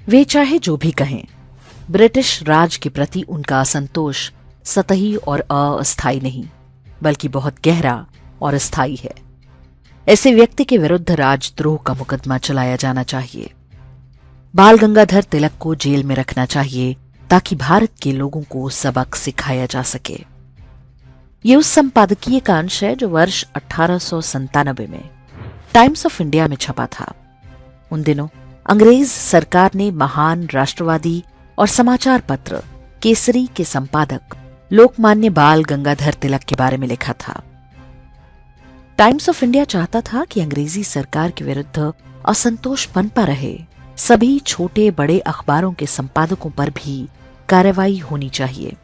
वे चाहे जो भी कहें, ब्रिटिश राज के प्रति उनका असंतोष सतही और अस्थायी नहीं, बल्कि बहुत गहरा और स्थायी है। ऐसे व्यक्ति के विरुद्ध राजद्रोह का मुकदमा चलाया जाना चाहिए। बाल गंगाधर तिलक को जेल में रखना चाहिए ताकि भारत के लोगों को सबक सिखाया जा सके। ये उस संपादकीय का अंश है जो वर्ष 1897 में टाइम्स ऑफ इंडिया में छपा था। उन दिनों अंग्रेज सरकार ने महान राष्ट्रवादी और समाचार पत्र केसरी के संपादक लोकमान्य बाल गंगाधर तिलक के बारे में लिखा था। टाइम्स ऑफ इंडिया चाहता था कि अंग्रेजी सरकार के विरुद्ध असंतोष पनपा रहे सभी छोटे बड़े अखबारों के संपादकों पर भी कार्रवाई होनी चाहिए।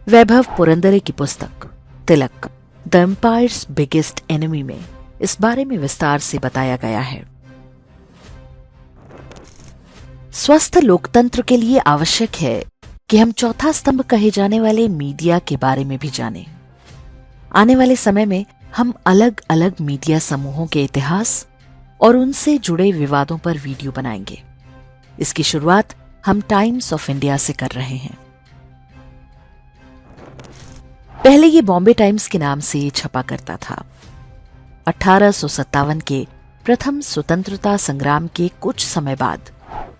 वैभव पुरंदरे की पुस्तक तिलक द एम्पायर्स बिगेस्ट एनिमी में इस बारे में विस्तार से बताया गया है। स्वस्थ लोकतंत्र के लिए आवश्यक है कि हम चौथा स्तंभ कहे जाने वाले मीडिया के बारे में भी जानें। आने वाले समय में हम अलग अलग मीडिया समूहों के इतिहास और उनसे जुड़े विवादों पर वीडियो बनाएंगे। इसकी शुरुआत हम टाइम्स ऑफ इंडिया से कर रहे हैं। पहले ये बॉम्बे टाइम्स के नाम से छपा करता था। 1857 के प्रथम स्वतंत्रता संग्राम के कुछ समय बाद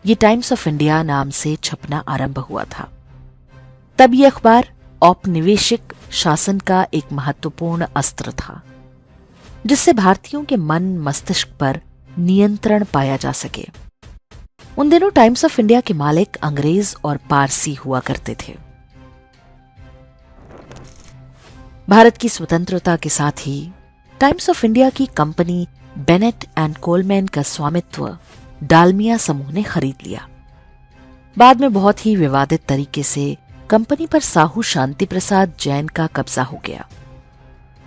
ये टाइम्स ऑफ इंडिया नाम से छपना आरंभ हुआ था। तब ये अखबार औपनिवेशिक शासन का एक महत्वपूर्ण अस्त्र था, जिससे भारतीयों के मन मस्तिष्क पर नियंत्रण पाया जा सके। उन दिनों टाइम्स ऑफ इंडिया के मालिक अंग्रेज और पारसी हुआ करते थे। भारत की स्वतंत्रता के साथ ही टाइम्स ऑफ इंडिया की कंपनी बेनेट एंड कोलमैन का स्वामित्व डालमिया समूह ने खरीद लिया। बाद में बहुत ही विवादित तरीके से कंपनी पर साहू शांति प्रसाद जैन का कब्जा हो गया।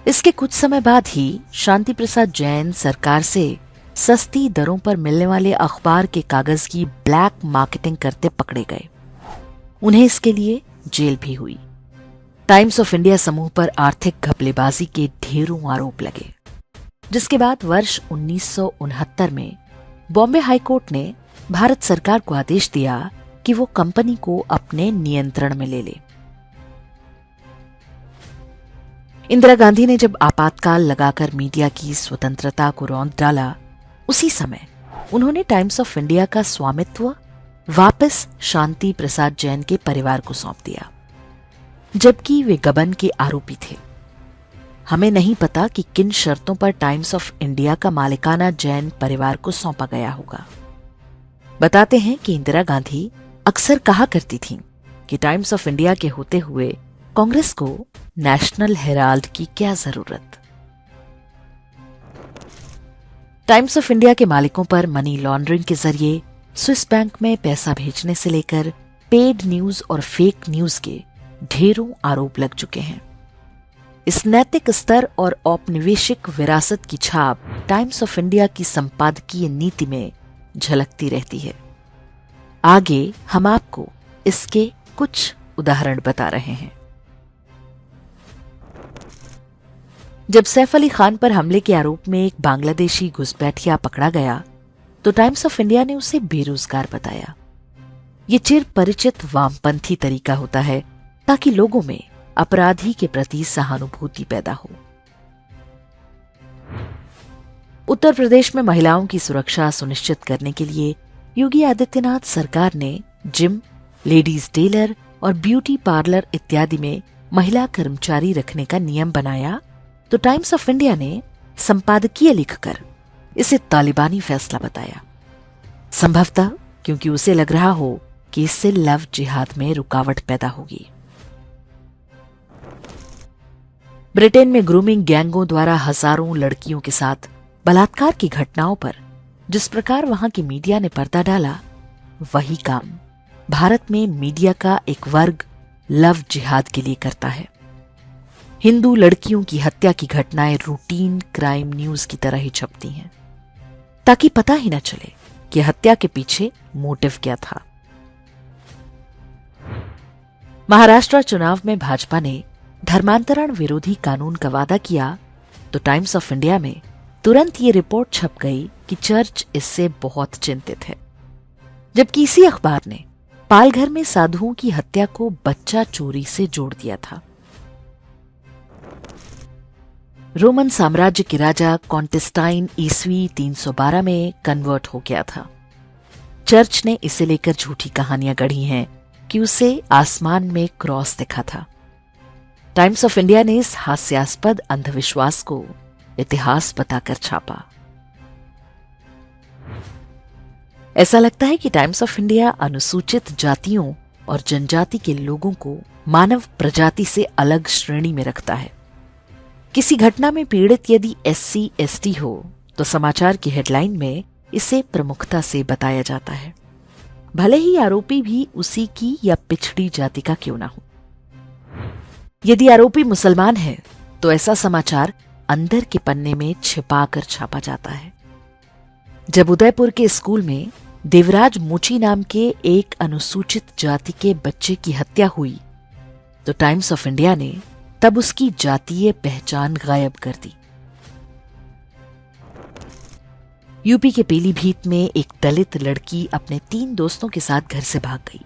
इसके कुछ समय बाद ही शांति प्रसाद जैन सरकार से सस्ती दरों पर मिलने वाले अखबार के कागज की ब्लैक मार्केटिंग करते पकड़े गए। उन्हें इसके लिए जेल भी हुई। टाइम्स ऑफ इंडिया समूह पर आर्थिक घपलेबाजी के ढेरों आरोप लगे, जिसके बाद वर्ष 1969 में बॉम्बे हाईकोर्ट ने भारत सरकार को आदेश दिया कि वो कंपनी को अपने नियंत्रण में ले ले। इंदिरा गांधी ने जब आपातकाल लगाकर मीडिया की स्वतंत्रता को रौंद डाला, उसी समय उन्होंने टाइम्स ऑफ इंडिया का स्वामित्व वापस शांति प्रसाद जैन के परिवार को सौंप दिया, जबकि वे गबन के आरोपी थे। हमें नहीं पता कि किन शर्तों पर टाइम्स ऑफ इंडिया का मालिकाना जैन परिवार को सौंपा गया होगा। बताते हैं कि इंदिरा गांधी अक्सर कहा करती थीं कि टाइम्स ऑफ इंडिया के होते हुए कांग्रेस को नेशनल हेराल्ड की क्या जरूरत। टाइम्स ऑफ इंडिया के मालिकों पर मनी लॉन्ड्रिंग के जरिए स्विस बैंक में पैसा भेजने से लेकर पेड न्यूज और फेक न्यूज के ढेरों आरोप लग चुके हैं। इस नैतिक स्तर और औपनिवेशिक विरासत की छाप टाइम्स ऑफ इंडिया की संपादकीय नीति में झलकती रहती है। आगे हम आपको इसके कुछ उदाहरण बता रहे हैं। जब सैफ अली खान पर हमले के आरोप में एक बांग्लादेशी घुसपैठिया पकड़ा गया, तो टाइम्स ऑफ इंडिया ने उसे बेरोजगार बताया। ये चिर परिचित वामपंथी तरीका होता है ताकि लोगों में अपराधी के प्रति सहानुभूति पैदा हो। उत्तर प्रदेश में महिलाओं की सुरक्षा सुनिश्चित करने के लिए योगी आदित्यनाथ सरकार ने जिम, लेडीज टेलर और ब्यूटी पार्लर इत्यादि में महिला कर्मचारी रखने का नियम बनाया, तो टाइम्स ऑफ इंडिया ने संपादकीय लिखकर इसे तालिबानी फैसला बताया। संभवतः क्योंकि उसे लग रहा हो कि इससे लव जिहाद में रुकावट पैदा होगी। ब्रिटेन में ग्रूमिंग गैंगों द्वारा हजारों लड़कियों के साथ बलात्कार की घटनाओं पर जिस प्रकार वहां की मीडिया ने पर्दा डाला, वही काम भारत में मीडिया का एक वर्ग लव जिहाद के लिए करता है। हिंदू लड़कियों की हत्या की घटनाएं रूटीन क्राइम न्यूज की तरह ही छपती हैं, ताकि पता ही न चले कि हत्या के पीछे मोटिव क्या था। महाराष्ट्र चुनाव में भाजपा ने धर्मांतरण विरोधी कानून का वादा किया, तो टाइम्स ऑफ इंडिया में तुरंत ये रिपोर्ट छप गई कि चर्च इससे बहुत चिंतित है। जबकि इसी अखबार ने पालघर में साधुओं की हत्या को बच्चा चोरी से जोड़ दिया था। रोमन साम्राज्य के राजा कॉन्टेस्टाइन ईस्वी 312 में कन्वर्ट हो गया था। चर्च ने इसे लेकर झूठी कहानियां गढ़ी हैं कि उसे आसमान में क्रॉस दिखा था। टाइम्स ऑफ इंडिया ने इस हास्यास्पद अंधविश्वास को इतिहास बताकर छापा। ऐसा लगता है कि टाइम्स ऑफ इंडिया अनुसूचित जातियों और जनजाति के लोगों को मानव प्रजाति से अलग श्रेणी में रखता है। किसी घटना में पीड़ित यदि SC ST हो तो समाचार की हेडलाइन में इसे प्रमुखता से बताया जाता है, भले ही आरोपी भी उसी की या पिछड़ी जाति का क्यों ना हो। यदि आरोपी मुसलमान है तो ऐसा समाचार अंदर के पन्ने में छिपाकर छापा जाता है। जब उदयपुर के स्कूल में देवराज मुची नाम के एक अनुसूचित जाति के बच्चे की हत्या हुई तो टाइम्स ऑफ इंडिया ने तब उसकी जातीय पहचान गायब कर दी। यूपी के पीलीभीत में एक दलित लड़की अपने 3 दोस्तों के साथ घर से भाग गई।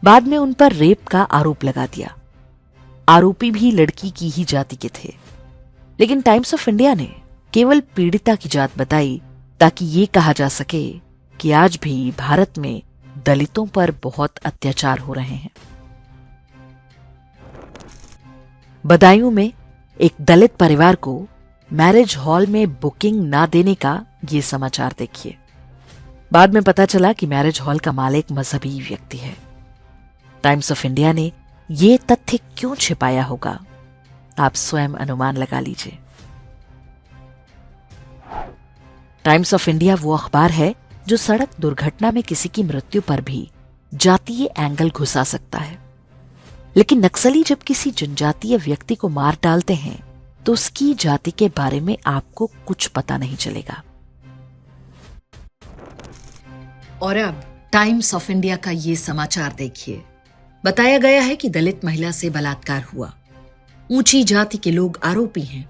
बाद में उन पर रेप का आरोप लगा दिया। आरोपी भी लड़की की ही जाति के थे, लेकिन टाइम्स ऑफ इंडिया ने केवल पीड़िता की जात बताई ताकि ये कहा जा सके कि आज भी भारत में दलितों पर बहुत अत्याचार हो रहे हैं। बदायूं में एक दलित परिवार को मैरिज हॉल में बुकिंग ना देने का ये समाचार देखिए। बाद में पता चला कि मैरिज हॉल का मालिक मजहबी व्यक्ति है। टाइम्स ऑफ इंडिया ने ये तथ्य क्यों छिपाया होगा, आप स्वयं अनुमान लगा लीजिए। टाइम्स ऑफ इंडिया वो अखबार है जो सड़क दुर्घटना में किसी की मृत्यु पर भी जातीय एंगल घुसा सकता है, लेकिन नक्सली जब किसी जनजातीय व्यक्ति को मार डालते हैं तो उसकी जाति के बारे में आपको कुछ पता नहीं चलेगा। और अब टाइम्स ऑफ इंडिया का ये समाचार देखिए। बताया गया है कि दलित महिला से बलात्कार हुआ। ऊंची जाति के लोग आरोपी हैं।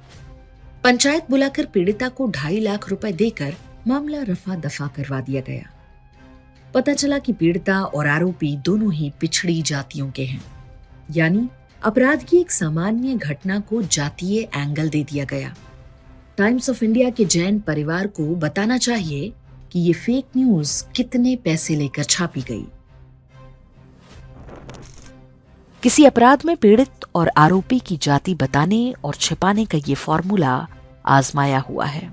पंचायत बुलाकर पीड़िता को 2.5 लाख रुपए देकर मामला रफा दफा करवा दिया गया। पता चला कि पीड़िता और आरोपी दोनों ही पिछड़ी जातियों के हैं, यानी अपराध की एक सामान्य घटना को जातीय एंगल दे दिया गया। टाइम्स ऑफ इंडिया के जैन परिवार को बताना चाहिए कि ये फेक न्यूज कितने पैसे लेकर छापी गई। किसी अपराध में पीड़ित और आरोपी की जाति बताने और छिपाने का ये फॉर्मूला आजमाया हुआ है।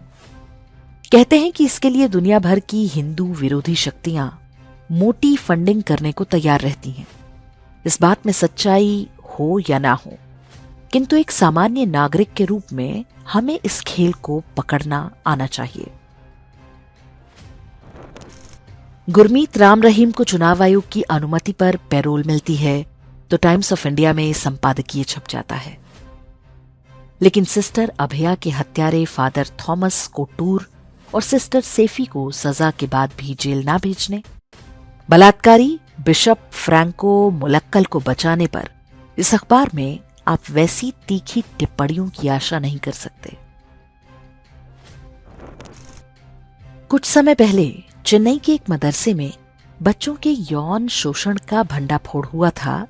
कहते हैं कि इसके लिए दुनिया भर की हिंदू विरोधी शक्तियां मोटी फंडिंग करने को तैयार रहती हैं। इस बात में सच्चाई हो या ना हो, किंतु एक सामान्य नागरिक के रूप में हमें इस खेल को पकड़ना आना चाहिए। गुरमीत राम रहीम को चुनाव आयोग की अनुमति पर पैरोल मिलती है तो टाइम्स ऑफ इंडिया में संपादकीय छप जाता है, लेकिन सिस्टर अभया के हत्यारे फादर थॉमस को टूर और सिस्टर सेफी को सजा के बाद भी जेल ना भेजने, बलात्कारी बिशप फ्रैंको मुलक्कल को बचाने पर इस अखबार में आप वैसी तीखी टिप्पणियों की आशा नहीं कर सकते। कुछ समय पहले चेन्नई के एक मदरसे में बच्चों के यौन शोषण का भंडाफोड़ हुआ था।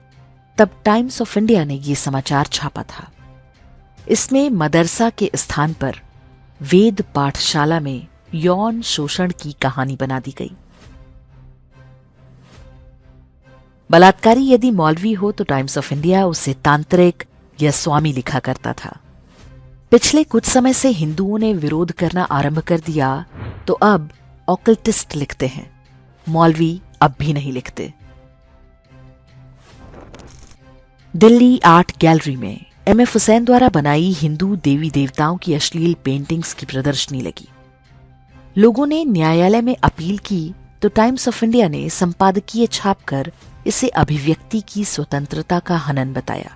तब टाइम्स ऑफ इंडिया ने यह समाचार छापा था। इसमें मदरसा के स्थान पर वेद पाठशाला में यौन शोषण की कहानी बना दी गई। बलात्कारी यदि मौलवी हो तो टाइम्स ऑफ इंडिया उसे तांत्रिक या स्वामी लिखा करता था। पिछले कुछ समय से हिंदुओं ने विरोध करना आरंभ कर दिया तो अब ऑकल्टिस्ट लिखते हैं, मौलवी अब भी नहीं लिखते। दिल्ली आर्ट गैलरी में MF हुसैन द्वारा बनाई हिंदू देवी देवताओं की अश्लील पेंटिंग्स की प्रदर्शनी लगी। लोगों ने न्यायालय में अपील की तो टाइम्स ऑफ इंडिया ने संपादकीय छापकर इसे अभिव्यक्ति की स्वतंत्रता का हनन बताया।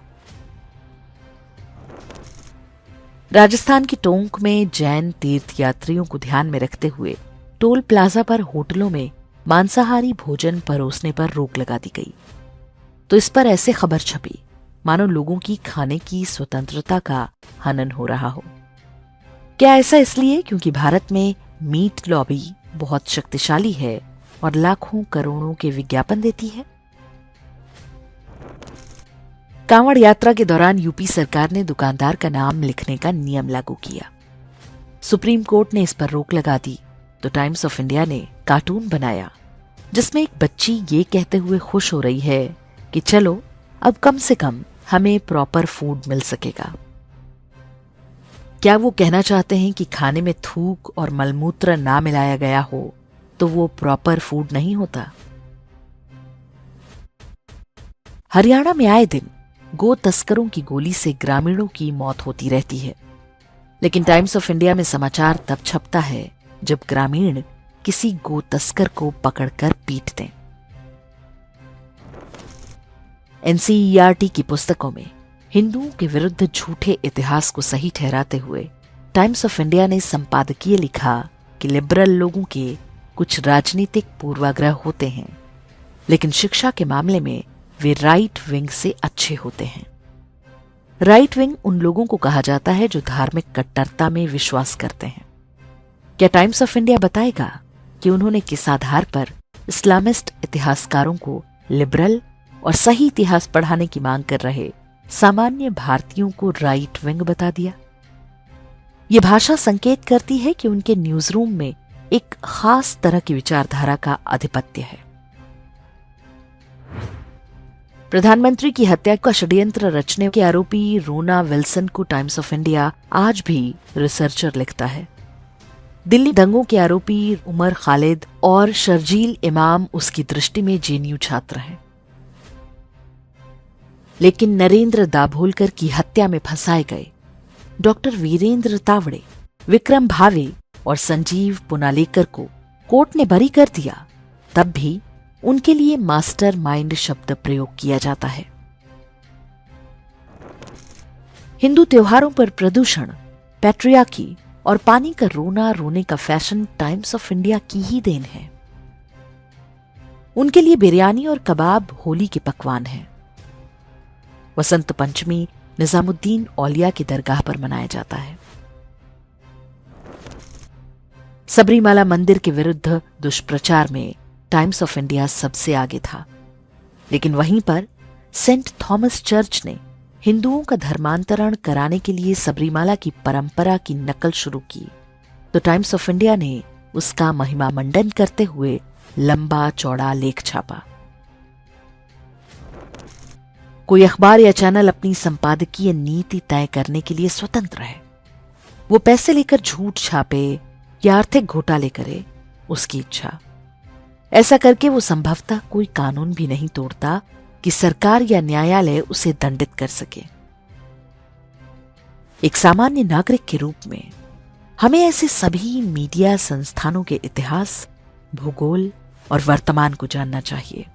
राजस्थान के टोंक में जैन तीर्थयात्रियों को ध्यान में रखते हुए टोल प्लाजा पर होटलों में मांसाहारी भोजन परोसने पर रोक लगा दी गई। तो इस पर ऐसे खबर छपी मानो लोगों की खाने की स्वतंत्रता का हनन हो रहा हो। क्या ऐसा इसलिए क्योंकि भारत में मीट लॉबी बहुत शक्तिशाली है और लाखों करोड़ों के विज्ञापन देती है। कांवड़ यात्रा के दौरान यूपी सरकार ने दुकानदार का नाम लिखने का नियम लागू किया। सुप्रीम कोर्ट ने इस पर रोक लगा दी तो टाइम्स ऑफ इंडिया ने कार्टून बनाया जिसमें एक बच्ची ये कहते हुए खुश हो रही है कि चलो अब कम से कम हमें प्रॉपर फूड मिल सकेगा। क्या वो कहना चाहते हैं कि खाने में थूक और मलमूत्र ना मिलाया गया हो तो वो प्रॉपर फूड नहीं होता? हरियाणा में आए दिन गो तस्करों की गोली से ग्रामीणों की मौत होती रहती है, लेकिन टाइम्स ऑफ इंडिया में समाचार तब छपता है जब ग्रामीण किसी गो तस्कर को पकड़कर पीट दें। एनसीईआरटी की पुस्तकों में हिंदुओं के विरुद्ध झूठे इतिहास को सही ठहराते हुए टाइम्स ऑफ इंडिया ने संपादकीय लिखा कि लिबरल लोगों के कुछ राजनीतिक पूर्वाग्रह होते हैं, लेकिन शिक्षा के मामले में वे राइट विंग से अच्छे होते हैं। राइट विंग उन लोगों को कहा जाता है जो धार्मिक कट्टरता में विश्वास करते हैं। क्या टाइम्स ऑफ इंडिया बताएगा कि उन्होंने किस आधार पर इस्लामिस्ट इतिहासकारों को लिबरल और सही इतिहास पढ़ाने की मांग कर रहे सामान्य भारतीयों को राइट विंग बता दिया? यह भाषा संकेत करती है कि उनके न्यूज रूम में एक खास तरह की विचारधारा का आधिपत्य है। प्रधानमंत्री की हत्या का षड्यंत्र रचने के आरोपी रोना विल्सन को टाइम्स ऑफ इंडिया आज भी रिसर्चर लिखता है। दिल्ली दंगों के आरोपी उमर खालिद और शर्जील इमाम उसकी दृष्टि में जेएनयू छात्र हैं, लेकिन नरेंद्र दाभोलकर की हत्या में फंसाए गए डॉक्टर वीरेंद्र तावड़े, विक्रम भावे और संजीव पुनालेकर को कोर्ट ने बरी कर दिया, तब भी उनके लिए मास्टर माइंड शब्द प्रयोग किया जाता है। हिंदू त्योहारों पर प्रदूषण, पैट्रियार्की और पानी का रोना रोने का फैशन टाइम्स ऑफ इंडिया की ही देन है। उनके लिए बिरयानी और कबाब होली के पकवान हैं। वसंत पंचमी निजामुद्दीन औलिया की दरगाह पर मनाया जाता है। सबरीमाला मंदिर के विरुद्ध दुष्प्रचार में टाइम्स ऑफ इंडिया सबसे आगे था, लेकिन वहीं पर सेंट थॉमस चर्च ने हिंदुओं का धर्मांतरण कराने के लिए सबरीमाला की परंपरा की नकल शुरू की तो टाइम्स ऑफ इंडिया ने उसका महिमा मंडन करते हुए लंबा चौड़ा लेख छापा। कोई अखबार या चैनल अपनी संपादकीय नीति तय करने के लिए स्वतंत्र है। वो पैसे लेकर झूठ छापे या आर्थिक घोटाले करे, उसकी इच्छा। ऐसा करके वो संभवतः कोई कानून भी नहीं तोड़ता कि सरकार या न्यायालय उसे दंडित कर सके। एक सामान्य नागरिक के रूप में हमें ऐसे सभी मीडिया संस्थानों के इतिहास, भूगोल और वर्तमान को जानना चाहिए,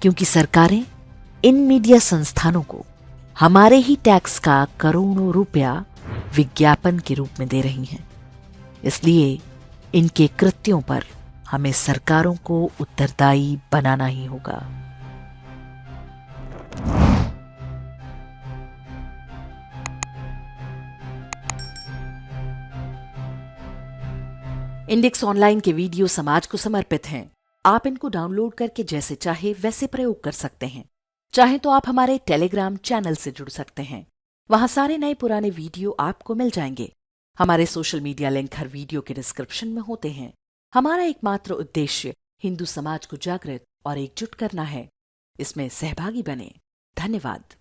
क्योंकि सरकारें इन मीडिया संस्थानों को हमारे ही टैक्स का करोड़ों रुपया विज्ञापन के रूप में दे रही हैं। इसलिए इनके कृत्यों पर हमें सरकारों को उत्तरदायी बनाना ही होगा। इंडेक्स ऑनलाइन के वीडियो समाज को समर्पित हैं। आप इनको डाउनलोड करके जैसे चाहे वैसे प्रयोग कर सकते हैं। चाहे तो आप हमारे टेलीग्राम चैनल से जुड़ सकते हैं, वहां सारे नए पुराने वीडियो आपको मिल जाएंगे। हमारे सोशल मीडिया लिंक हर वीडियो के डिस्क्रिप्शन में होते हैं। हमारा एकमात्र उद्देश्य हिंदू समाज को जागृत और एकजुट करना है। इसमें सहभागी बने। धन्यवाद।